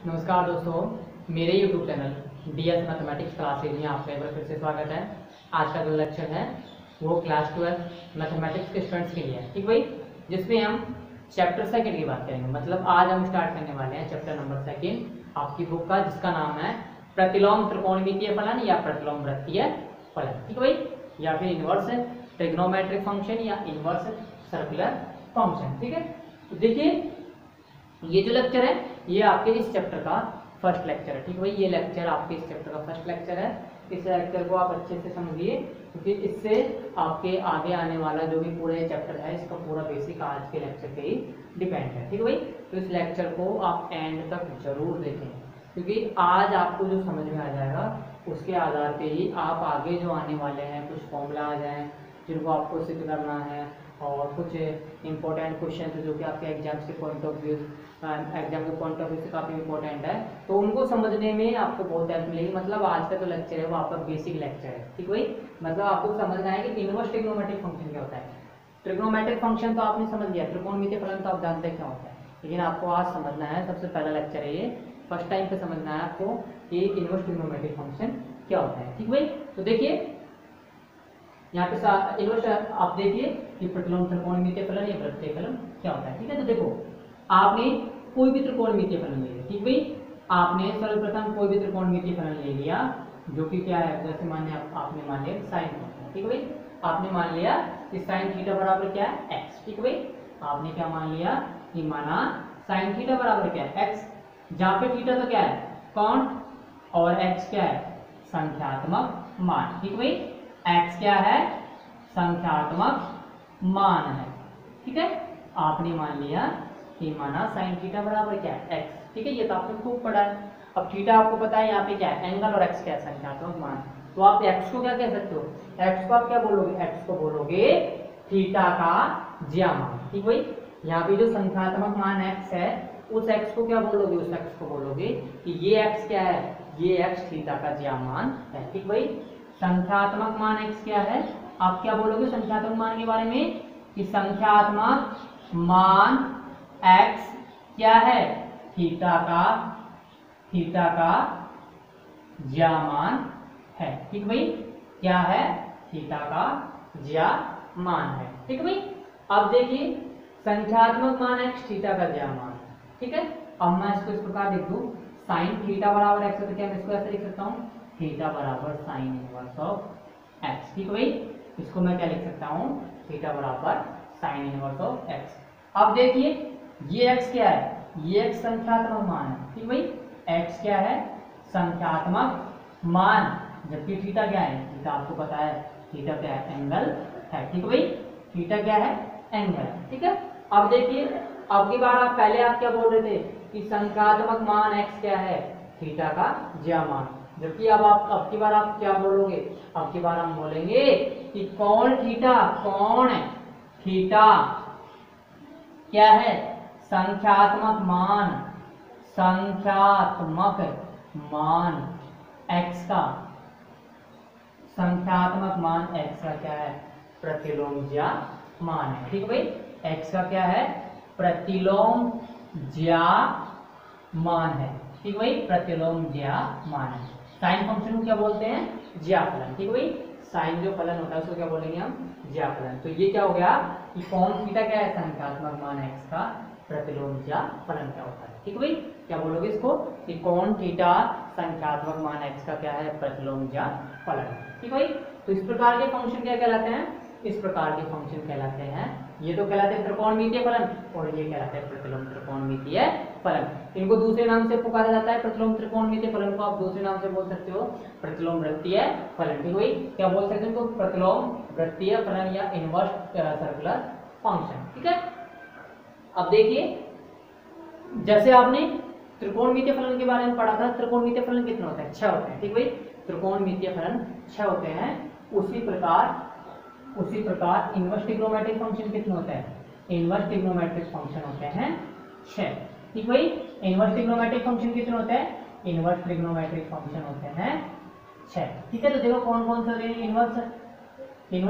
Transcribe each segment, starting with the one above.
नमस्कार दोस्तों, मेरे YouTube channel DS mathematics classes में आपका एक बार फिर से स्वागत है। आज का जो लेक्चर है वो क्लास 12 मैथमेटिक्स के स्टूडेंट्स के लिए है, ठीक भाई, जिसमें हम चैप्टर सेकंड की बात करेंगे। मतलब आज हम स्टार्ट करने वाले हैं चैप्टर नंबर सेकंड आपकी बुक का, जिसका नाम है प्रतिलोम त्रिकोणमितीय फलन या प्रतिलोम वृत्तीय फलन, ठीक भाई, या फिर इनवर्स ट्रिग्नोमेट्रिक फंक्शन या इनवर्स सर्कुलर फंक्शन। ठीक है, तो देखिए ये जो लेक्चर है ये आपके इस चैप्टर का फर्स्ट लेक्चर है, ठीक है भाई। ये लेक्चर आपके इस चैप्टर का फर्स्ट लेक्चर है। इस लेक्चर को आप अच्छे से समझिए, क्योंकि इससे आपके आगे आने वाला जो भी पूरा चैप्टर है इसका पूरा बेसिक आज के लेक्चर पे ही डिपेंड है, ठीक है भाई। तो इस लेक्चर को आप एंड तक जरूर देखें, क्योंकि आज आपको जो समझ में आ जाएगा उसके आधार पे ही आप आगे जो आने वाले हैं कुछ फॉर्मूलाज हैं जिनको आपको सिद्ध करना है, और कुछ इंपॉर्टेंट क्वेश्चन जो कि आपके एग्जाम्स के पॉइंट ऑफ व्यू से काफ़ी इंपॉर्टेंट है, तो उनको समझने में आपको बहुत हेल्प मिलेगी। मतलब आज का जो लेक्चर है वो आपका बेसिक लेक्चर है, ठीक है भाई। मतलब आपको समझना है कि इनवर्स ट्रिग्नोमेट्रिक फंक्शन क्या होता है। ट्रिग्नोमेट्रिक फंक्शन तो आपने समझ लिया, त्रिकोणमितीय फलन तो आप जानते हैं क्या होता है, लेकिन आपको आज समझना है, सबसे पहला लेक्चर है ये, फर्स्ट टाइम पे समझना है आपको कि इनवर्स ट्रिग्नोमेट्रिक फंक्शन क्या होता है, ठीक भाई। तो देखिए यहाँ पे इनवर्स आप देखिए कि प्रतिलोम त्रिकोणमितीय फलन या वृत्तीय फलन क्या होता है, ठीक है। तो देखो आपने कोई भी त्रिकोणमितीय फलन ले लिया, ठीक भाई। आपने सर्वप्रथम कोई भी त्रिकोणमितीय फलन ले लिया जो कि क्या है, जैसे आपने मान लिया साइन फंक्शन, ठीक है भाई। आपने मान लिया कि साइन थीटा बराबर क्या है, एक्स, ठीक है भाई। आपने क्या मान लिया कि माना साइन थीटा बराबर क्या है, एक्स, जहाँ पे थीटा तो क्या है कांस्टेंट और एक्स क्या है संख्यात्मक मान, ठीक है भाई। एक्स क्या है संख्यात्मक मान है, ठीक है। आपने मान लिया कि माना साइन थीटा बराबर क्या है एक्स, ठीक है। ये तो आपने खूब पढ़ा है। अब थीटा आपको पता है यहाँ पे क्या है एंगल, और एक्स क्या है संख्यात्मक मान। तो आप एक्स को क्या कह सकते हो, एक्स को आप क्या बोलोगे, एक्स को बोलोगे थीटा का ज्यामान, ठीक भाई। यहाँ पे जो संख्यात्मक मान एक्स है उस एक्स को क्या बोलोगे, उस एक्स को बोलोगे कि ये एक्स क्या है, ये एक्स थीटा का ज्यामान है, ठीक भाई। संख्यात्मक मान एक्स क्या है, आप क्या बोलोगे संख्यात्मक मान के बारे में कि संख्यात्मक मान एक्स क्या है थीटा का ज्यामान है, ठीक भाई। क्या है थीटा का ज्यामान है, ठीक भाई। अब देखिए संख्यात्मक मान एक्स थीटा का ज्यामान, ठीक है। अब मैं इसको इस प्रकार लिख दूं, साइन थीटा बराबर एक्स, तो क्या मैं इसको ऐसे लिख सकता हूँ थीटा बराबर साइन इनवर्स ऑफ एक्स, ठीक भाई। इसको मैं क्या लिख सकता हूँ थीटा बराबर साइन इनवर्स ऑफ एक्स। अब देखिए ये x क्या है, ये x संख्यात्मक मान है, ठीक भाई। x क्या है संख्यात्मक मान, जबकि थीटा क्या है, थीटा आपको पता है थीटा क्या है एंगल है, ठीक भाई। थीटा क्या है एंगल, ठीक है। अब देखिए अब की बार आप पहले आप क्या बोल रहे थे कि संख्यात्मक मान x क्या है थीटा का ज्यामान, जबकि अब की बार आप क्या बोलोगे, अब की बार हम बोलेंगे कि कौन थीटा क्या है संख्यात्मक मान x का, संख्यात्मक मान x का क्या है प्रतिलोम ज्यामान है, ठीक भाई। x का क्या है प्रतिलोम ज्यामान है, ठीक भाई, प्रतिलोम ज्यामान है। साइन फंक्शन को क्या बोलते हैं ज्याफलन, ठीक भाई। साइन जो फलन होता है उसको क्या बोलेंगे हम ज्याफलन। तो ये क्या हो गया कि कौन थीटा क्या है संख्यात्मक मान x का प्रतिलोम ज्याफलन क्या होता है, ठीक भाई। क्या बोलोगे इसको कि कौन थीटा संख्यात्मक मान x का क्या है प्रतिलोम ज्याफलन, ठीक भाई। तो इस प्रकार के फंक्शन क्या कहलाते हैं, इस प्रकार के फंक्शन कहलाते हैं, ये तो कहलाते हैं त्रिकोणमितीय फलन और ये कहलाते हैं प्रतिलोम त्रिकोणमितीय फलन। इनको दूसरे नाम से पुकारा जाता है, प्रतिलोम त्रिकोणमितीय फलन को आप दूसरे नाम से बोल सकते हो प्रतिलोम वृत्तीय फलन, ठीक भाई। क्या बोल सकते हैं इनको प्रतिलोम वृत्तीय फलन या इनवर्स सर्कुलर फंक्शन, ठीक है। अब देखिए जैसे आपने त्रिकोणमितीय फलन के बारे में पढ़ा था, त्रिकोणमितीय फलन कितने होते हैं 6 होते हैं, ठीक भाई। त्रिकोणमितीय फलन 6 होते हैं। उसी प्रकार इनवर्स ट्रिग्नोमेट्रिक फंक्शन कितने होते हैं, इनवर्स ट्रिग्नोमेट्रिक फंक्शन होते हैं 6, ठीक भाई। इनवर्स ट्रिग्नोमेट्रिक फंक्शन कितने होते हैं, इनवर्स ट्रिग्नोमेट्रिक फंक्शन होते हैं 6, ठीक है। तो देखो कौन कौन से इनवर्स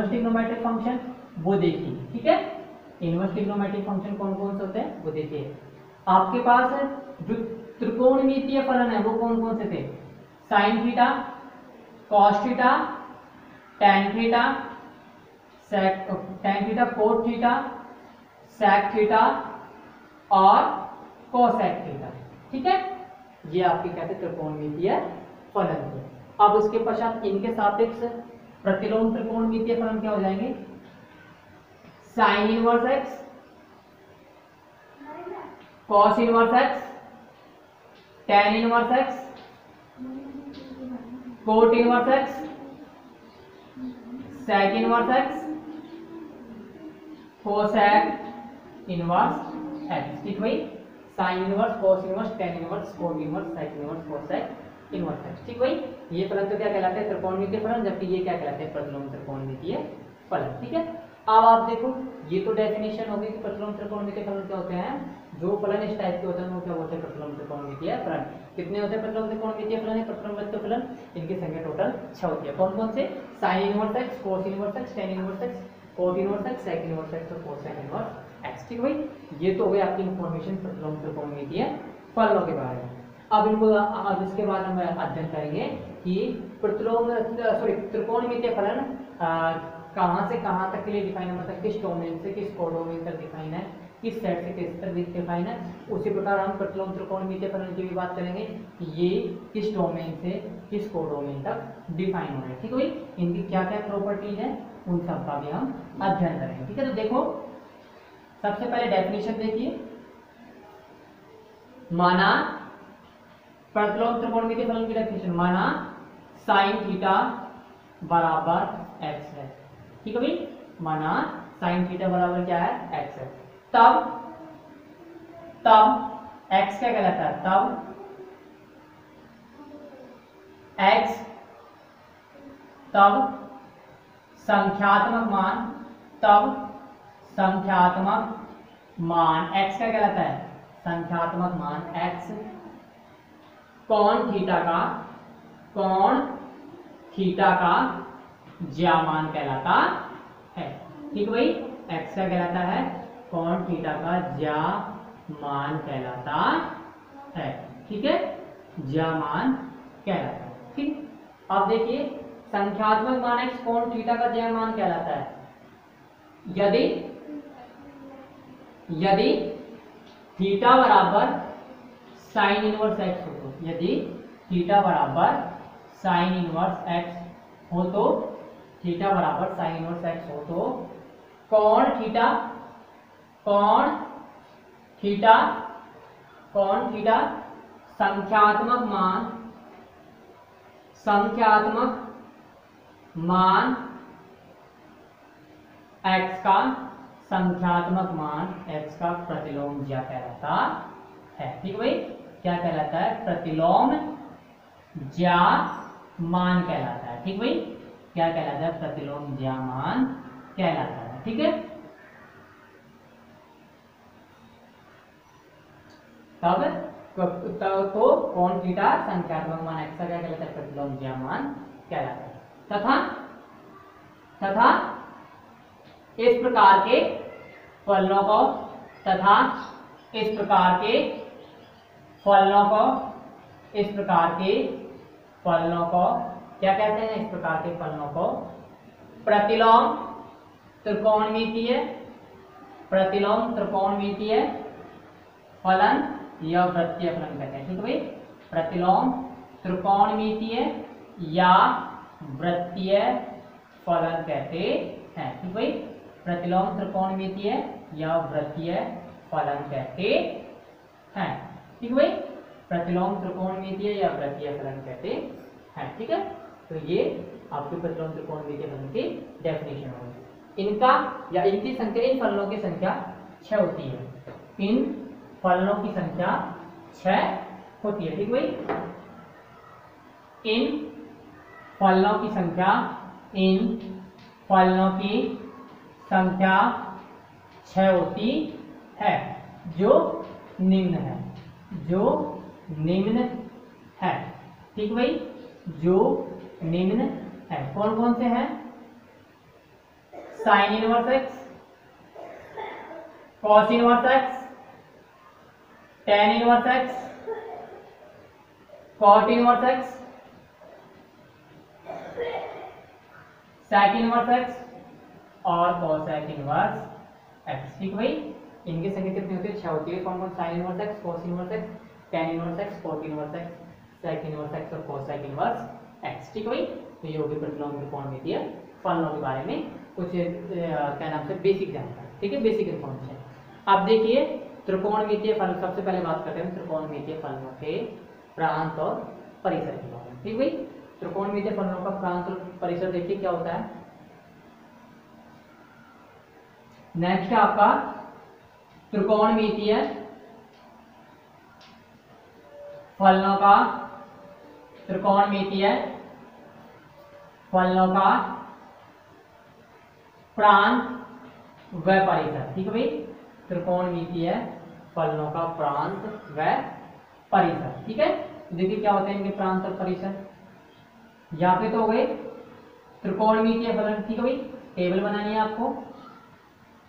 ट्रिग्नोमेट्रिक फंक्शन वो देखिए, ठीक है। इनवर्स ट्रिग्नोमेट्रिक फंक्शन कौन कौन से होते हैं वो देखिए। आपके पास जो त्रिकोणमितीय फलन है वो कौन कौन से थे? Sine theta, cos theta, tan theta, tan theta, cot theta, sec theta और कोसेक थीटा। ठीक है, ये आपके कहते हैं त्रिकोणमितीय फलन थे। अब उसके पश्चात इनके सापेक्ष प्रतिलोम त्रिकोणमितीय फलन क्या हो जाएंगे? Sine inverse x, cos inverse x, tan inverse x, cot inverse x, sec inverse x, cosec inverse x. ठीक भाई, sine inverse, cos inverse, tan inverse, cot inverse, sec inverse, cosec inverse x. ठीक भाई, ये फलन तो क्या कहलाते हैं? त्रिकोणमितीय फलन, जबकि ये क्या कहलाते हैं? प्रतिलोम त्रिकोणमितीय फलन। ठीक है, अब आप देखो, ये तो डेफिनेशन होगी कि प्रतिलोम त्रिकोणमितीय फलन क्या होते हैं। जो फलन इस टाइप के होते हैं वो क्या बोलते हैं? प्रतिलोम त्रिकोणमितीय फलन। कितने होते हैं प्रतिलोम त्रिकोणमितीय फलन? प्रतिलोम फलन इनकी संख्या टोटल 6 होती है। कौन कौन से? Sine inverse x, cos inverse x, tan inverse x, cot inverse x, sec inverse x और कोसेक इनवर्स एक्स। ठीक भाई, ये तो हो गई आपकी इन्फॉर्मेशन प्रतिलोम त्रिकोणमितीय फलनों के बारे में। अब इनको अब इसके बाद हम अध्ययन करेंगे कि प्रतिलोम त्रिकोणमितीय फलन कहाँ से कहाँ तक के लिए डिफाइन है, मतलब किस डोमेन से किस कोडोमेन तक डिफाइन है, किस सेट से किस तक डिफाइन है। उसी प्रकार हम प्रतिलोम त्रिकोणमितीय फलन की भी बात करेंगे कि ये किस डोमेन से किस कोडोमेन तक डिफाइन हो रहे हैं। ठीक है भाई, इनकी क्या क्या प्रॉपर्टीज है उन सब का भी हम अध्ययन करेंगे। ठीक है, तो देखो सबसे पहले डेफिनेशन देखिए। माना प्रतिलोम त्रिकोणमितीय फलन की डेफिनेशन, माना साइन थीटा बराबर एक्स है। ठीक है भाई, माना साइन थीटा बराबर क्या है? एक्स है। तब एक्स क्या कहलाता है? तब एक्स, तब संख्यात्मक मान, तब संख्यात्मक मान एक्स क्या कहलाता है? संख्यात्मक मान एक्स कोण थीटा का ज्यामान कहलाता है। ठीक है भाई, एक्स का कहलाता है कोण थीटा का ज्यामान कहलाता है। ठीक है, ज्यामान कहलाता है। ठीक, अब देखिए संख्यात्मक मान एक्स कोण थीटा का ज्यामान कहलाता है यदि थीटा बराबर साइन इनवर्स एक्स हो तो, यदि थीटा बराबर साइन इनवर्स एक्स हो तो, थीटा बराबर साइन इनवर्स एक्स हो तो कोण थीटा संख्यात्मक मान एक्स का प्रतिलोम ज्या कहलाता है। ठीक है भाई, क्या कहलाता है? प्रतिलोम ज्या मान कहलाता है। ठीक भाई, क्या कहलाता है? प्रतिलोम ज्या मान कहलाता है। ठीक है, तब तो कोण थीटा संख्यात्मक मान एक्स का क्या कहलाता है? प्रतिलोम ज्या मान कहलाता है। तथा इस प्रकार के फलनों को क्या कहते हैं? इस प्रकार के फलनों को प्रतिलोम त्रिकोणमितीय फलन या वृत्तीय फलन कहते हैं। ठीक है भाई, प्रतिलोम त्रिकोणमितीय या वृत्तीय फलन कहते हैं। ठीक भाई, प्रतिलोम त्रिकोणमितीय या वृत्तीय फलन कहते हैं। ठीक भाई, प्रतिलोम त्रिकोणमितीय या वृत्तीय फलन कहते हैं। ठीक है, तो ये आपके प्रतिलोम त्रिकोणमितीय फलन की डेफिनेशन होगी। इनका या इनकी संख्या, इन फलनों की संख्या 6 होती है। इन फलनों की संख्या 6 होती है। ठीक भाई, इन फलनों की संख्या 6 होती है, जो निम्न है। ठीक भाई, जो निम्न है। कौन कौन से हैं? Sign inverse x, cos inverse x, tan inverse x, cot inverse x, sec inverse x और cosec इनवर्स x। ठीक भाई, इनकी संख्या कितनी होती है? 6 होती है। कौन कौन? sin inverse x, cos inverse x, tan inverse x, cot inverse x, sec inverse x और cosec इनवर्स x। ठीक भाई, तो ये होगी प्रतिलोम त्रिकोणमितीय फलनों के बारे में कुछ क्या नाम से बेसिक जानकारी। ठीक है, बेसिक इन्फॉर्मेशन। अब देखिए त्रिकोणमितीय फलन, सबसे पहले बात करते हैं त्रिकोणमितीय फलनों के प्रांत और परिसर के बारे में। ठीक भाई, त्रिकोणमितीय फलनों का प्रांत और परिसर देखिए क्या होता है। नेक्स्ट है आपका त्रिकोणमितीय फलनों का, त्रिकोणमितीय फलनों का प्रांत व परिसर। ठीक है भाई, त्रिकोणमितीय फलनों का प्रांत व परिसर। ठीक है, देखिए क्या होते हैं इनके प्रांत और परिसर। यहाँ पे तो हो गए त्रिकोणमितीय फलन। ठीक है भाई, टेबल बनानी है आपको।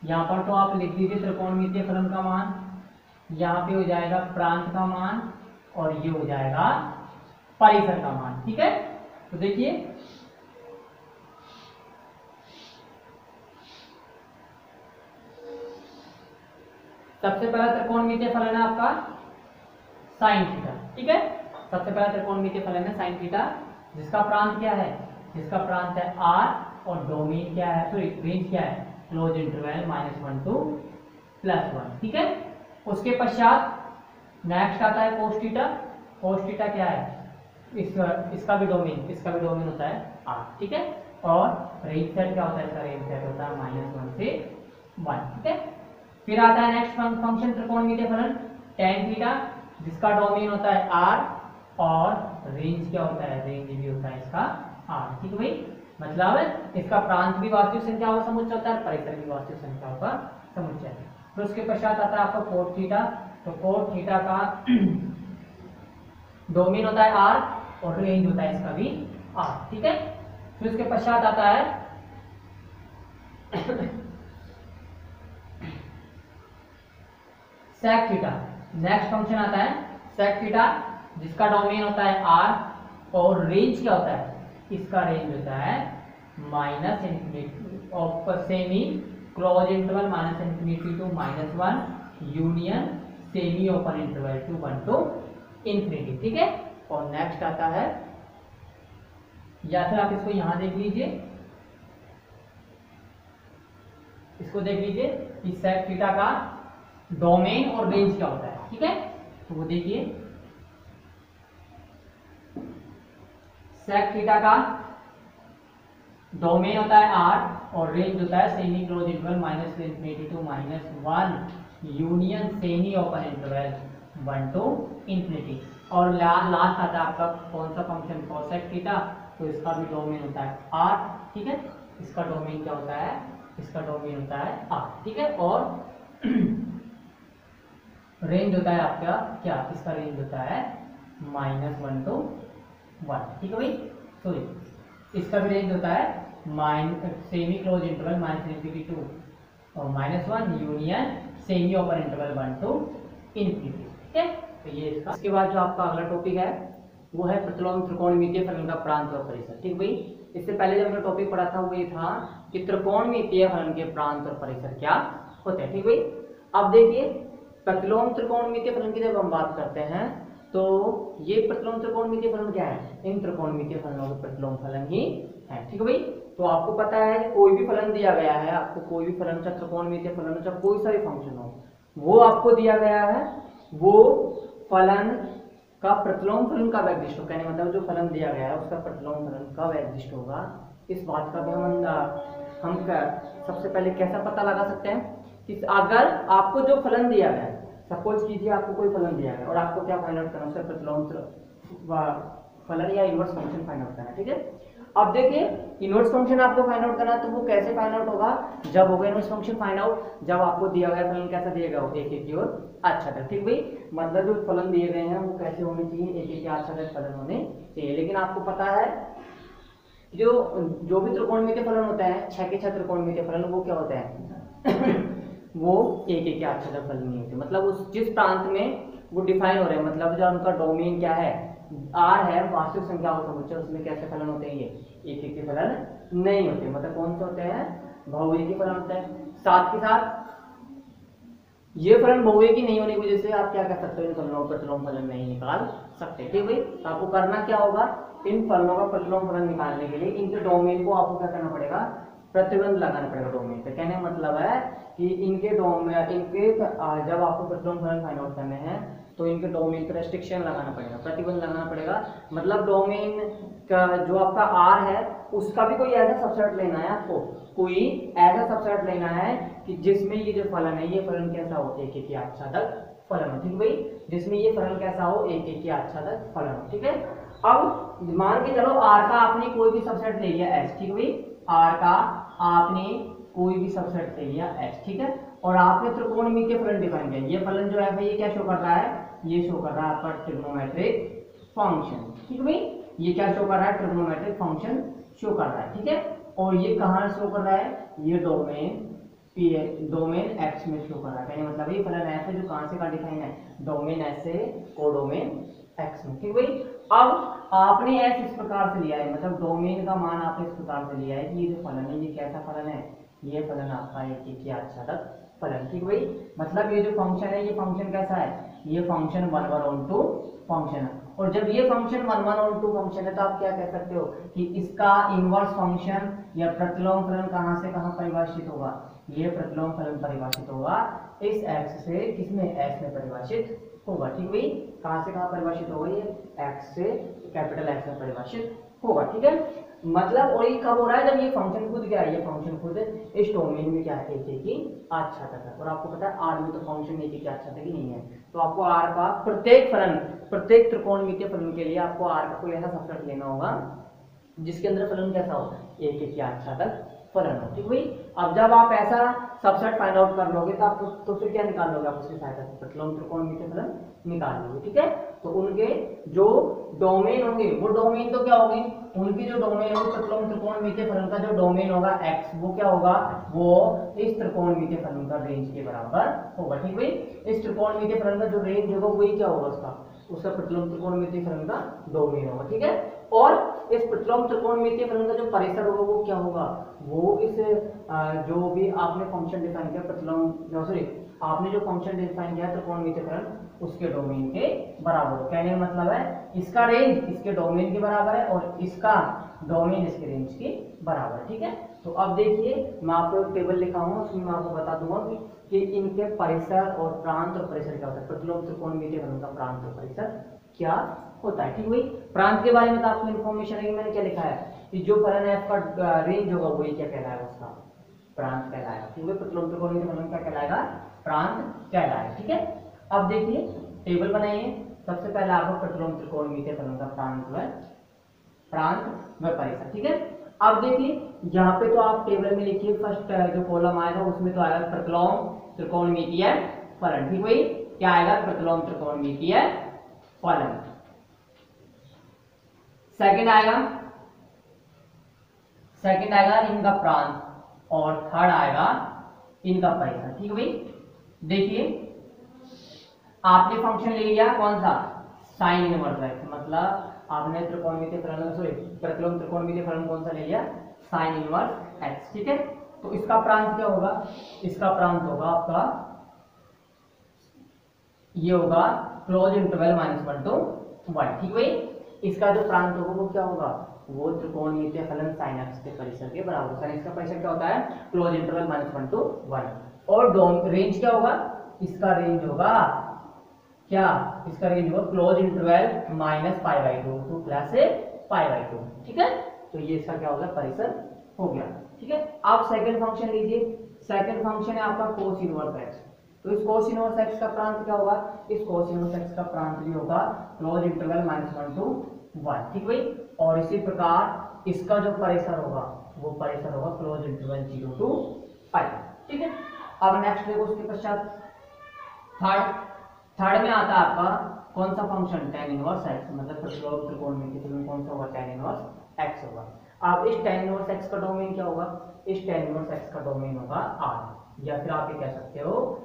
यहाँ पर तो आप लिख दीजिए त्रिकोणमितीय फलन का मान, यहाँ पे हो जाएगा प्रांत का मान और ये हो जाएगा परिसर का मान। ठीक है, तो देखिए सबसे पहला त्रिकोणमितीय फलन है आपका साइन थीटा। ठीक है, सबसे पहला त्रिकोणमितीय फलन है साइन थीटा, जिसका प्रांत क्या है? जिसका प्रांत है r और डोमेन क्या है? सॉरी, रेंज क्या है? Close interval -1 to +1। ठीक है, उसके पश्चात नेक्स्ट आता है cos थीटा। cos थीटा क्या है? इसका भी डोमेन होता है r। ठीक है, और रेंज सेट क्या होता है? इसका रेंज सेट होता है -1 से 1। ठीक है, फिर आता है नेक्स्ट फंक्शन त्रिकोणमितीय फलन tan थीटा, जिसका डोमेन होता है r और रेंज क्या होता है? रेंज भी होता है इसका r। ठीक है भाई, मतलब इसका प्रांत भी वास्तविक संख्याओं का समुच्चय होता है, परिसर भी वास्तविक संख्याओं का समुच्चय है। फिर उसके पश्चात आता है आपका cot थीटा। तो cot थीटा का डोमेन होता है r और रेंज होता है इसका भी r। ठीक है, फिर उसके पश्चात आता है sec थीटा। नेक्स्ट फंक्शन आता है sec थीटा, जिसका डोमेन होता है r और रेंज क्या होता है? इसका रेंज होता है -∞ of semi close interval -∞ to -1 union semi open interval to 1 to ∞। ठीक है, और नेक्स्ट आता है, या फिर आप इसको यहां देख लीजिए, इसको देख लीजिए कि sec थीटा का डोमेन और रेंज क्या होता है। ठीक है, तो वो देखिए sec थीटा का डोमेन होता है r और रेंज होता है semi close interval -∞ to -1 union semi open interval 1 to ∞। और लास्ट आता है आपका कौन सा फंक्शन? cosec theta. तो इसका भी डोमेन होता है r। ठीक है, इसका डोमेन क्या होता है? इसका डोमेन होता है r। ठीक है, और रेंज होता है आपका क्या? इसका रेंज होता है -1 to 1। ठीक है भाई, सॉरी, इसका भी रेंज होता है semi close interval -∞ to -1 union semi open interval 1 to ∞। ठीक है, तो ये इसके बाद जो आपका अगला टॉपिक है वो है प्रतिलोम त्रिकोणमितीय फलन का प्रांत और परिसर। ठीक भाई, इससे पहले जब हमने टॉपिक पढ़ा था वो ये था कि त्रिकोणमितीय फलन के प्रांत और परिसर क्या होते हैं। ठीक भाई, अब देखिए प्रतिलोम त्रिकोणमितीय फलन की जब हम बात करते हैं तो ये प्रतिलोम त्रिकोणमितीय फलन क्या है? इन त्रिकोणमितीय फलनों के प्रतिलोम फलन ही है। ठीक है भाई, तो आपको पता है कोई भी फलन दिया गया है, आपको कोई भी फलन, चाहे त्रिकोणमितीय फलन हो चाहे कोई सा भी फंक्शन हो, वो आपको दिया गया है, वो फलन का प्रतिलोम फलन कब एक्जिस्ट हो, कहने मतलब जो फलन दिया गया है उसका प्रतिलोम फलन कब एक्जिस्ट होगा, इस बात का भी हम सबसे पहले कैसा पता लगा सकते हैं कि अगर आपको जो फलन दिया गया है, सपोज कीजिए आपको कोई फलन दिया गया और आपको क्या फाइंड आउट करना है? उसका प्रतिलोम फलन या इनवर्स फंक्शन फाइंड आउट करना है। ठीक है, अब देखिए इनवर्स फंक्शन आपको फाइंड आउट करना है, तो वो कैसे फाइंड आउट होगा? जब होगा इनवर्स फंक्शन फाइंड आउट, जब आपको दिया गया फलन कैसा दिया गया हो? एक एक की ओर अच्छा था। ठीक भाई, मतलब जो फलन दिए गए हैं वो कैसे होने चाहिए? एक एक के अच्छा फलन होने चाहिए। लेकिन आपको पता है जो भी त्रिकोणमितीय फलन होते हैं, 6 के 6 त्रिकोणमितीय फलन, वो क्या होते हैं? वो एक एक के आच्छादक फलन नहीं होते। मतलब उस जिस प्रांत में वो डिफाइन हो रहे हैं, मतलब जो उनका डोमेन क्या है, आर है, वास्तविक संख्या को समुच्चय, उसमें कैसे फलन होते हैं, ये एक के फलन नहीं होते, मतलब कौन से होते हैं, बहुएकी फलन होते हैं। साथ ही साथ ये फलन बहुएकी नहीं होने की वजह से आप क्या कर सकते हो, इन फलनों का प्रतिलोम फलन नहीं निकाल सकते। ठीक भाई, तो आपको करना क्या होगा, इन फलनों का प्रतिलोम फलन निकालने के लिए इनके डोमेन को आपको क्या करना पड़ेगा, प्रतिबंध लगाना पड़ेगा डोमेन पे। कहने का मतलब है कि इनके जब आपको प्रतिलोम फलन फाइंड आउट करने हैं तो इनके डोमेन पे रेस्ट्रिक्शन लगाना पड़ेगा, प्रतिबंध लगाना पड़ेगा। मतलब डोमेन का जो आपका आर है उसका भी कोई ऐसा सबसेट लेना है, आपको कोई ऐसा सबसेट लेना है कि जिसमें ये जो फलन है, ये फलन कैसा हो, एक एक आच्छादक फलन हो। ठीक भाई, जिसमें ये फलन कैसा हो, एक एक आच्छादक फलन हो। ठीक है, अब मान के चलो आर का आपने कोई भी सबसेट ले लिया एच। ठीक भाई, आर का आपने कोई भी सबसेट ले लिया एच। ठीक है, और आपने त्रिकोणमितीय फलन डिफाइन किया। ये फलन जो है भाई ये क्या शो कर रहा है, ये शो कर रहा है आपका ट्रिग्नोमेट्रिक फंक्शन। ठीक है भाई, ये क्या शो कर रहा है, ट्रिग्नोमेट्रिक फंक्शन शो कर रहा है। ठीक है, और ये कहाँ शो कर रहा है, ये डोमेन एक्स में शो कर रहा है। कहने मतलब ये फलन एफ है जो कहाँ से का डिफाइन है, डोमेन एस से कोडोमेन एक्स में। ठीक भाई, अब आपने एस इस प्रकार से लिया है, मतलब डोमेन का मान आपने इस प्रकार से लिया है कि ये जो फलन है ये कैसा फलन है, ये फलन आपका एक एक आच्छादक फलन। ठीक भाई, मतलब ये जो फंक्शन है ये फंक्शन कैसा है, ये फंक्शन 1/2 फंक्शन है। और जब ये फंक्शन 1/2 फंक्शन है तो आप क्या कह सकते हो कि इसका इनवर्स फंक्शन या प्रतिलोम फलन कहाँ से कहाँ परिभाषित होगा, ये प्रतिलोम फलन परिभाषित होगा इस एक्स से, किसमें, एस में परिभाषित होगा। ठीक भाई, कहाँ से कहाँ परिभाषित होगा, ये एक्स से कैपिटल एक्स में परिभाषित होगा। ठीक है, मतलब और ये कब हो रहा है, जब ये फंक्शन खुद क्या है, ये फंक्शन खुद इस डोमेन में क्या है, एक एक ही आच्छादक है। और आपको पता है आर में तो फंक्शन एक एक आच्छादक ही नहीं है, तो आपको आर का प्रत्येक फलन, प्रत्येक त्रिकोणमितीय फलन के लिए आपको आर का कोई ऐसा सबसेट लेना होगा जिसके अंदर फलन कैसा हो, एक एक आच्छादक फलन हो। ठीक भाई, अब जब आप ऐसा सबसेट फाइंड आउट कर लोगे तो आप तो फिर क्या निकाल लोगे, आप उसकी सहायता से प्रतिलोम त्रिकोणमितीय फलन निकाल लोगे। ठीक है, तो उनके जो डोमेन होंगे वो डोमेन तो क्या होगी, उनकी जो डोमेन होगी प्रतिलोम त्रिकोणमितीय फलन का जो डोमेन होगा एक्स, वो क्या होगा, वो इस त्रिकोणमितीय फलन का रेंज के बराबर होगा। ठीक भाई, इस त्रिकोणमितीय फलन का जो रेंज होगा वही क्या होगा, उसका प्रतिलोम त्रिकोणमितीय फलन का डोमेन होगा। ठीक है, और इस प्रतिलोम त्रिकोणमितीय फलन का जो परिसर होगा वो क्या होगा, वो इस जो भी आपने फंक्शन डिफाइन किया प्रतिलोम, सॉरी आपने जो फंक्शन डिफाइन किया त्रिकोणमितीय फलन, उसके डोमेन के बराबर हो। कहने का मतलब है इसका रेंज इसके डोमेन के बराबर है और इसका डोमेन इसके रेंज के बराबर है। ठीक है, तो अब देखिए मैं आपको एक टेबल लिखा हूँ, उसमें मैं आपको बता दूंगा कि इनके परिसर और प्रांत और परिसर क्या होता है, प्रतिलोम त्रिकोणमितीय फलन का प्रांत और परिसर क्या होता है। ठीक हुई, प्रांत के बारे में तो आपको इन्फॉर्मेशन है कि मैंने क्या लिखा है कि जो फलन है आपका रेंज होगा वही क्या कहलाएगा, उसका प्रांत कहलाएगा। ठीक है, प्रतिलोम त्रिकोणमितीय फलन क्या कहलाएगा, प्रांत कहलाएगा। ठीक है, अब देखिए टेबल बनाइए। सबसे पहले आपको प्रतिलोम त्रिकोणमितीय फलन का प्रांत व परिसर। ठीक है, अब देखिए यहाँ पे तो आप टेबल में लिखिए, फर्स्ट जो कॉलम आएगा उसमें तो आएगा प्रतिलोम त्रिकोणमितीय फलन। ठीक भाई, क्या आएगा, प्रतिलोम त्रिकोणमितीय फलन। सेकंड आएगा इनका प्रांत और थर्ड आएगा इनका परिसर। ठीक है भाई, देखिए आपने फंक्शन ले लिया कौन सा, साइन इनवर्स एक्स, मतलब आपने त्रिकोणमितीय फलन, सॉरी प्रतिलोम त्रिकोणमितीय फलन कौन सा ले लिया, साइन इनवर्स एक्स। ठीक है, तो इसका प्रांत क्या होगा, इसका प्रांत होगा आपका, ये होगा क्लोज इंटरवल -1 to 1। ठीक भाई, इसका जो प्रांत होगा वो क्या होगा, वो त्रिकोणमितीय फलन sin x के परिसर के बराबर। साइन x का परिसर क्या होता है, क्लोज इंटरवल -1 to 1। और रेंज क्या होगा, इसका रेंज होगा क्या, इसका रेंज होगा क्लोज इंटरवल -π/2 to +π/2। ठीक है, तो ये इसका क्या होगा, परिसर हो गया। ठीक है, आप सेकंड फंक्शन लीजिए। सेकंड फंक्शन है आपका कोस इनवर्स x, तो इस कोस इनवर्स x का प्रांत क्या होगा, इस कोस इनवर्स x का प्रांत भी होगा क्लोज इंटरवल -1 to 1। ठीक भाई, और इसी प्रकार इसका जो परिसर होगा वो परिसर होगा क्लोज इंटरवल 0 to π। ठीक है, अब नेक्स्ट देखो उसके पश्चात थर्ड में आता है आपका कौन सा फंक्शन, tan इनवर्स x, मतलब प्रतिलोम त्रिकोणमितीय फलन कौन सा होगा, tan इनवर्स x होगा। अब इस tan इनवर्स x का डोमेन क्या होगा, इस tan इनवर्स x का डोमेन होगा R। या फिर आप ये कह सकते हो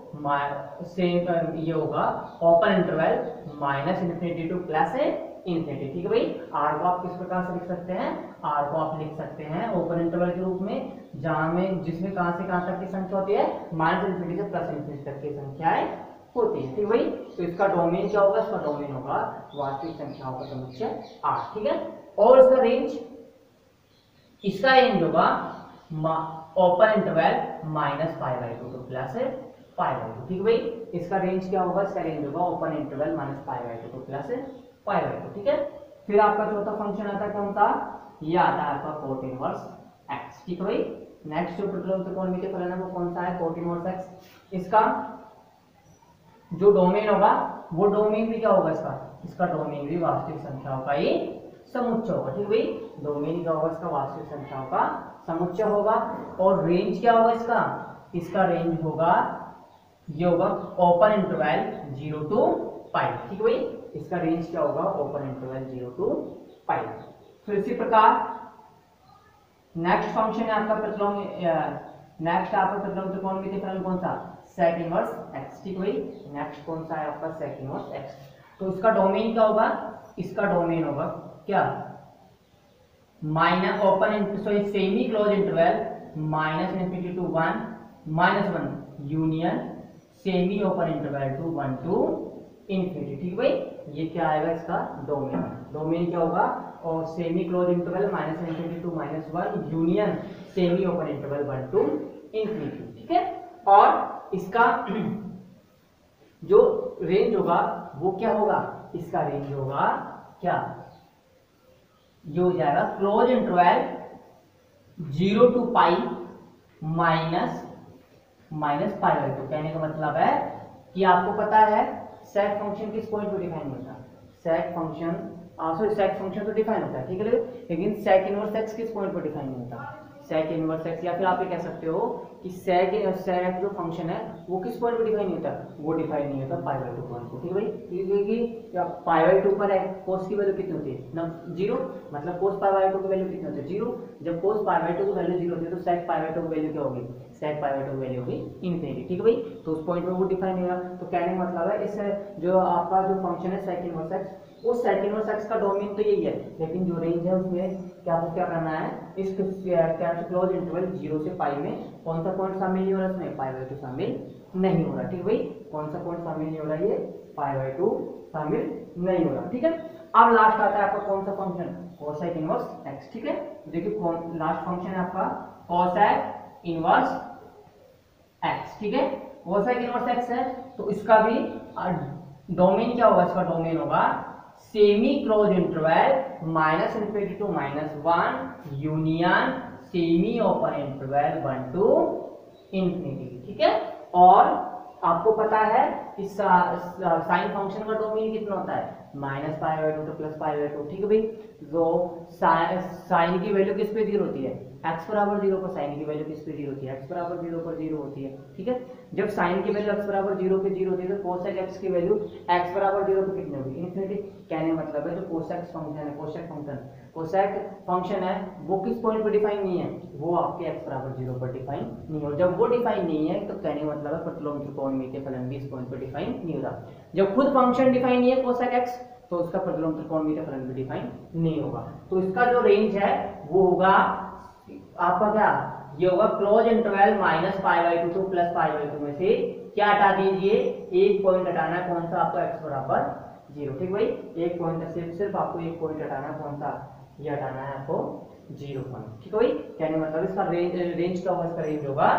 सेम ये होगा open interval minus infinity two plus infinity. ठीक है भाई, आर को आप किस प्रकार से लिख सकते हैं, आर को आप लिख सकते हैं ओपन इंटरवल के रूप में, जहां में जिसमें कहां से कहां तक की संख्या होती है, माइनस इन्फिनिटी से प्लस इन्फिनिटी तक की संख्याएं होती है। ठीक भाई, तो इसका डोमेन क्या होगा, इसका डोमेन होगा वास्तविक संख्याओं का समुच्चय आर। ठीक है, और इसका रेंज, इसका रेंज होगा open interval minus pi by to two plus pi by to. ठीक है भाई, इसका रेंज क्या होगा, इसका रेंज होगा open interval minus pi by to two plus pi by to. ठीक है, फिर आपका चौथा फंक्शन आता है कौन सा, ये आता है आपका कोट इनवर्स एक्स। ठीक है भाई, नेक्स्ट जो प्रतिलोम त्रिकोणमितीय फलन है वो कौन सा है, कोट इनवर्स एक्स। इसका जो डोमेन होगा वो डोमेन भी क्या होगा, इसका डोमेन भी वास्तविक संख्याओं का ही समुच्चय होगा। ठीक भाई, डोमेन क्या होगा, इसका वास्तविक संख्याओं का समुच्चय होगा। और रेंज क्या होगा इसका रेंज होगा, ये होगा ओपन इंटरवल 0 टू पाई। ठीक भाई, इसका रेंज क्या होगा, ओपन इंटरवल 0 टू पाई। फिर इसी प्रकार नेक्स्ट फंक्शन है आपका प्रतिलोम, नेक्स्ट आपका प्रतिलोम त्रिकोणमितीय फलन कौन सा, सेक इनवर्स एक्स। ठीक भाई, नेक्स्ट कौन सा है आपका सेक इनवर्स एक्स। तो इसका डोमेन क्या होगा, इसका डोमेन होगा क्या, minus open sorry semi close interval minus infinity to 1 minus 1 union semi open interval to 1 to infinity. ठीक भाई, ये क्या आएगा इसका डोमेन, डोमेन क्या होगा, और semi close interval minus infinity to minus 1 union semi open interval 1 to infinity. ठीक है, और इसका जो रेंज होगा वो क्या होगा, इसका रेंज होगा क्या, ये हो जाएगा close interval 0 to pi minus pi by two. कहने का मतलब है कि आपको पता है सेक फंक्शन किस पॉइंट पे डिफाइन होता है, sec function sorry sec function तो डिफाइन होता है, ठीक है, लेकिन सेक इनवर्स एक्स किस पॉइंट पे डिफाइन नहीं होता, सेक इनवर्स एक्स, या फिर आप ये कह सकते हो कि सेक जो फंक्शन है वो किस पॉइंट पे डिफाइन नहीं होता, वो डिफाइन नहीं होता पाई बाई टू पॉइंट पे। ठीक है भाई, क्योंकि पाई बाई टू पर कोस की वैल्यू कितनी होती है ना, 0, मतलब कोस पाई बाई टू की वैल्यू कितनी होती है, 0। जब कोस पाई बाई टू की वैल्यू 0 होती है तो सेक पाई बाई टू की वैल्यू क्या होगी, सेक पाई बाई टू की वैल्यू होगी इनफिनिटी। ठीक है भाई, तो उस पॉइंट पे वो डिफाइन नहीं होगा। तो कहने का मतलब है इस जो आपका जो फंक्शन है सेक इनवर्स एक्स, उस सेक इनवर्स एक्स का डोमेन तो यही है, लेकिन जो रेंज है उसमें क्या करना है, इस क्लोज इंटरवल 0 से पाई में कौन सा पॉइंट शामिल नहीं हो रहा, इसमें पाई बाई टू शामिल नहीं हो रहा। ठीक भाई, कौन सा पॉइंट शामिल नहीं हो रहा, ये पाई बाई टू शामिल नहीं हो रहा। ठीक है, अब लास्ट आता है आपका कौन सा फंक्शन, कोसेक इनवर्स एक्स। ठीक है, देखिए लास्ट फंक्शन है आपका कोसेक इनवर्स एक्स। ठीक है, कोसेक इनवर्स एक्स है तो इसका भी डोमेन क्या होगा, इसका डोमेन होगा semi close interval minus infinity to minus 1 union semi open interval 1 to infinity. ठीक है, और आपको पता है इस साइन फंक्शन का डोमेन कितना होता है, माइनस पाई बाई टू तो प्लस पाई बाई टू। ठीक है भाई, जो साइन की वैल्यू किस पे 0 होती है, x बराबर 0 पर साइन की वैल्यू किस पे 0 होती है, x बराबर 0 पर 0 होती है। ठीक है, जब साइन की वैल्यू x बराबर 0 पे 0 होती है तो कोसेक x की वैल्यू x बराबर 0 पे कितनी होगी, इन्फिनिटी। कहने का मतलब है जो कोसेक फंक्शन है, कोसेक फंक्शन है वो किस पॉइंट पर डिफाइन नहीं है, वो आपके x बराबर 0 पर डिफाइन नहीं हो। जब वो डिफाइन नहीं है तो कहने का मतलब है प्रतिलोम त्रिकोणमितीय फलन भी इस पॉइंट पर डिफाइन नहीं होता। जब खुद फंक्शन डिफाइन नहीं है कोसेक x तो उसका प्रतिलोम त्रिकोणमितीय फलन भी डिफाइन नहीं होगा। तो इसका जो रेंज है वो होगा आपका क्या, ये होगा close interval minus pi by to two plus pi by to में से क्या हटा दीजिए, एक पॉइंट हटाना है, कौन सा आपका x बराबर 0। ठीक भाई, एक पॉइंट सिर्फ आपको एक पॉइंट हटाना है, कौन सा, ये हटाना है आपको 0 पॉइंट। ठीक है भाई, कहने मतलब इसका रेंज क्या होगा, इसका रेंज होगा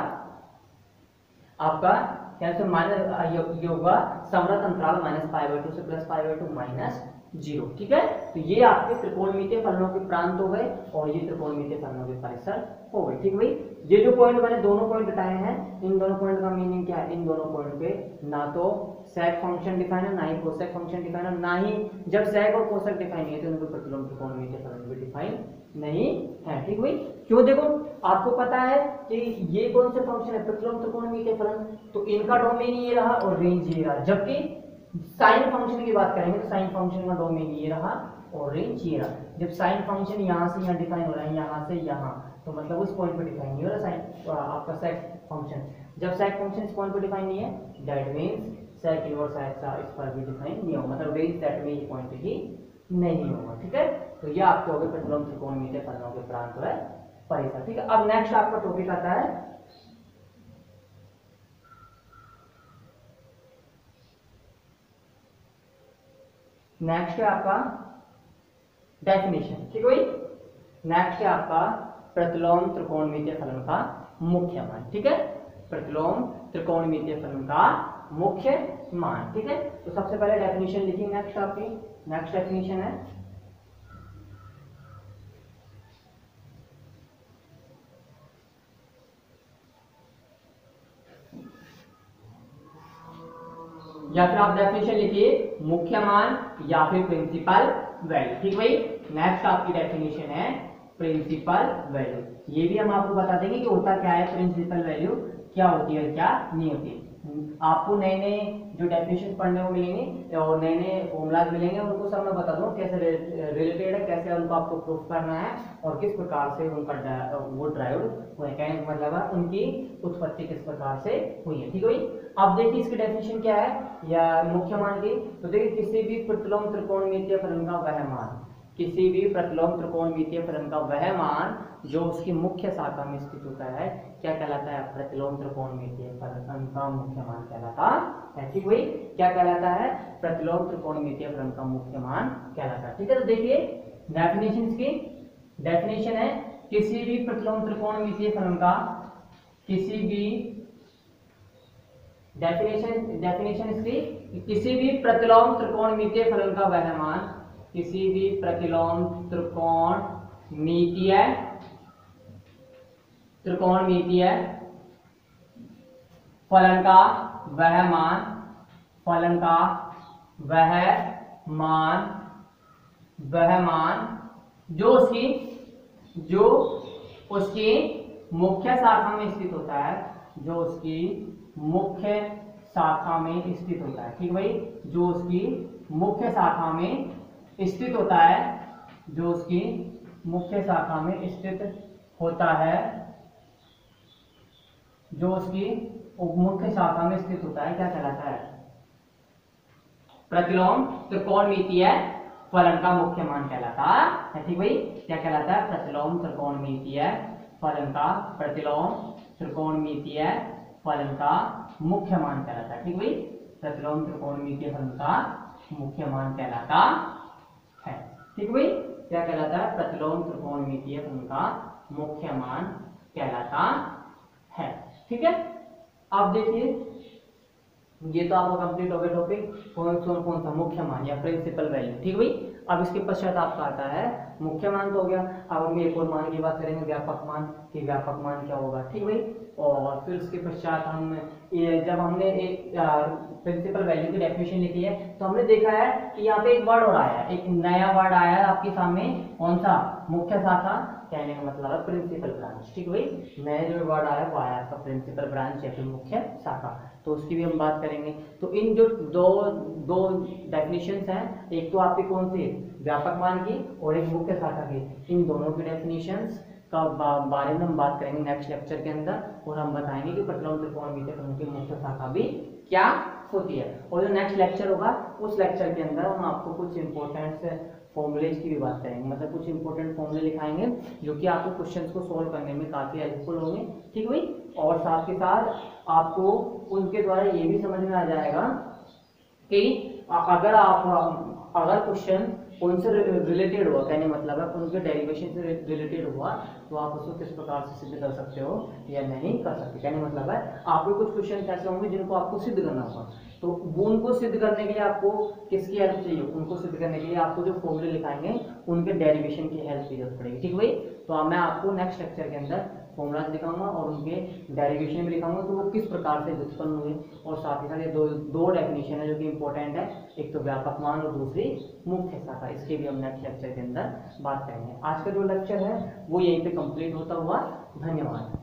आपका क्या से माइनस, ये होगा समरत अंतराल माइनस पाई बाई टू से plus pi by to minus 0। ठीक है, तो ये आपके त्रिकोणमितीय फलनों के प्रांत हो गए और ये त्रिकोणमितीय फलनों के परिसर हो गए। ठीक भाई, ये जो पॉइंट मैंने दोनों पॉइंट बताए हैं, इन दोनों पॉइंट का मीनिंग क्या है, इन दोनों पॉइंट पे ना तो सेक फंक्शन डिफाइन है, ना ही कोसेक फंक्शन डिफाइन है, ना ही जब सेक और कोसेक डिफाइन नहीं है तो उनको प्रतिलोम त्रिकोणमितीय फलन भी डिफाइन नहीं है। ठीक भाई, क्यों, देखो आपको पता है कि ये कौन से फंक्शन है, प्रतिलोम त्रिकोणमितीय फलन, तो इनका डोमेन ये रहा और रेंज ये रहा। जबकि साइन फंक्शन की बात करेंगे तो साइन फंक्शन का डोमेन ये रहा और रेंज ये रहा। जब साइन फंक्शन यहाँ से यहाँ डिफाइन हो रहा है, यहाँ से यहाँ, तो मतलब उस पॉइंट पे डिफाइन नहीं हो रहा साइन आपका सेक फंक्शन। जब सेक फंक्शन इस पॉइंट पे डिफाइन नहीं है, that means sec inverse x इस पर भी डिफाइन नहीं होगा, मतलब रेंज सेट में ये पॉइंट ही नहीं होगा। ठीक है, तो ये आपके हो गए प्रतिलोम त्रिकोणमितीय फलनों के प्रांत व परिसर। ठीक है, अब नेक्स्ट आपका टॉपिक आता है नेक्स्ट है आपका डेफिनेशन। ठीक है भाई, नेक्स्ट है आपका प्रतिलोम त्रिकोणमितीय फलन का मुख्य मान। ठीक है, प्रतिलोम त्रिकोणमितीय फलन का मुख्य मान। ठीक है, तो सबसे पहले डेफिनेशन लिखिए। नेक्स्ट आपकी नेक्स्ट डेफिनेशन है या फिर आप डेफिनेशन लिखिए मुख्य मान या फिर प्रिंसिपल वैल्यू। ठीक भाई, नेक्स्ट आपकी डेफिनेशन है प्रिंसिपल वैल्यू। ये भी हम आपको बता देंगे कि होता क्या है प्रिंसिपल वैल्यू, क्या होती है क्या नहीं होती। आपको नए नए जो डेफिनेशन पढ़ने को मिलेंगे और नए नए फॉर्मूलाज मिलेंगे, उनको सब मैं बता दूं कैसे रिलेटेड है, कैसे उनको आपको प्रूफ करना है और किस प्रकार से उनका वो ड्राइव हुए, कहने का मतलब है उनकी उत्पत्ति किस प्रकार से हुई है। ठीक है भाई, अब देखिए इसकी डेफिनेशन क्या है या मुख्य मान की। तो देखिए किसी भी प्रतिलोम त्रिकोणमितीय फलन का वह मान, किसी भी प्रतिलोम त्रिकोणमितीय फलन का वह मान जो उसकी मुख्य शाखा में स्थित होता है क्या कहलाता है, प्रतिलोम त्रिकोणमितीय फलन का मुख्य मान कहलाता है। ठीक भाई, क्या कहलाता है, प्रतिलोम त्रिकोणमितीय फलन का मुख्य मान कहलाता है। ठीक है, तो देखिए डेफिनेशन की डेफिनेशन है किसी भी प्रतिलोम त्रिकोणमितीय फलन का, किसी भी डेफिनेशन इसकी किसी भी प्रतिलोम त्रिकोणमितीय फलन का वह मान, किसी भी प्रतिलोम त्रिकोणमितीय फलन का वह मान, फलन का वह मान जो उसकी मुख्य शाखा में स्थित होता है, जो उसकी मुख्य शाखा में स्थित होता है। ठीक भाई, जो उसकी मुख्य शाखा में स्थित होता है, जो उसकी मुख्य शाखा में स्थित होता है, जो उसकी मुख्य शाखा में स्थित होता है क्या कहलाता है, प्रतिलोम त्रिकोणमितीय फलन का मुख्य मान कहलाता है। ठीक भाई, क्या कहलाता है, प्रतिलोम त्रिकोणमितीय फलन का, प्रतिलोम त्रिकोणमितीय फलन का मुख्य मान कहलाता है। ठीक भाई, प्रतिलोम त्रिकोणमितीय फलन का मुख्य मान कहलाता है। ठीक भाई, क्या कहलाता है, प्रतिलोम त्रिकोणमितीय फलन का मुख्य मान कहलाता है। ठीक है, अब देखिए ये तो आपका कंप्लीट हो गया टॉपिक कौन सा मुख्य मान या प्रिंसिपल वैल्यू। ठीक भाई, अब इसके पश्चात आपका आता है मुख्य मान तो हो गया। अब हम एक और मान की बात करेंगे, व्यापक मान, कि व्यापक मान क्या होगा। ठीक भाई, और फिर उसके पश्चात हम जब हमने एक प्रिंसिपल वैल्यू की डेफिनेशन लिखी है तो हमने देखा है कि यहाँ पे एक वर्ड और आया है, एक नया वर्ड आया है आपके सामने, कौन सा, मुख्य शाखा, कहने का मतलब है प्रिंसिपल ब्रांच। ठीक भाई, नया जो वर्ड आया वो आया आपका प्रिंसिपल ब्रांच या फिर मुख्य शाखा, तो उसकी भी हम बात करेंगे। तो इन जो दो डेफिनेशंस हैं, एक तो आपकी कौन सी व्यापक मान की और एक मुख्य शाखा की, इन दोनों की डेफिनेशंस का बारे में हम बात करेंगे नेक्स्ट लेक्चर के अंदर, और हम बताएंगे कि प्रतिलोम त्रिकोणमितीय फलन की मुख्य शाखा भी क्या होती है। और जो नेक्स्ट लेक्चर होगा उस लेक्चर के अंदर हम आपको कुछ इंपॉर्टेंट फॉर्मूलेज की भी बात करेंगे, मतलब कुछ इंपॉर्टेंट फॉर्मूले लिखाएंगे जो कि आपको क्वेश्चंस को सोल्व करने में काफी हेल्पफुल होंगे। ठीक भाई, और साथ के साथ आपको उनके द्वारा ये भी समझ में आ जाएगा कि अगर क्वेश्चन उनसे रिलेटेड हुआ, कहने मतलब है उनके डेरिवेशन से रिलेटेड हुआ, तो आप उसको किस प्रकार से सिद्ध कर सकते हो या नहीं कर सकते। कहने मतलब है आपको कुछ क्वेश्चन ऐसे होंगे जिनको आपको सिद्ध करना होगा, तो वो उनको सिद्ध करने के लिए आपको किसकी हेल्प चाहिए, उनको सिद्ध करने के लिए आपको जो फॉर्मूले लिखाएंगे उनके डेरिवेशन की हेल्प की जरूरत पड़ेगी। ठीक भाई, तो मैं आपको नेक्स्ट लेक्चर के अंदर फॉर्मूलाज लिखाऊंगा और उनके डेरिवेशन भी लिखाऊंगा कि वो किस प्रकार से उत्पन्न हुए, और साथ ही साथ ये दो डेफिनेशन है जो कि इंपॉर्टेंट है, एक तो व्यापक मान और दूसरी मुख्य शाखा, इसके भी हम नेक्स्ट लेक्चर के अंदर बात करेंगे। आज का जो लेक्चर है वो यहीं पे कंप्लीट होता हुआ, धन्यवाद।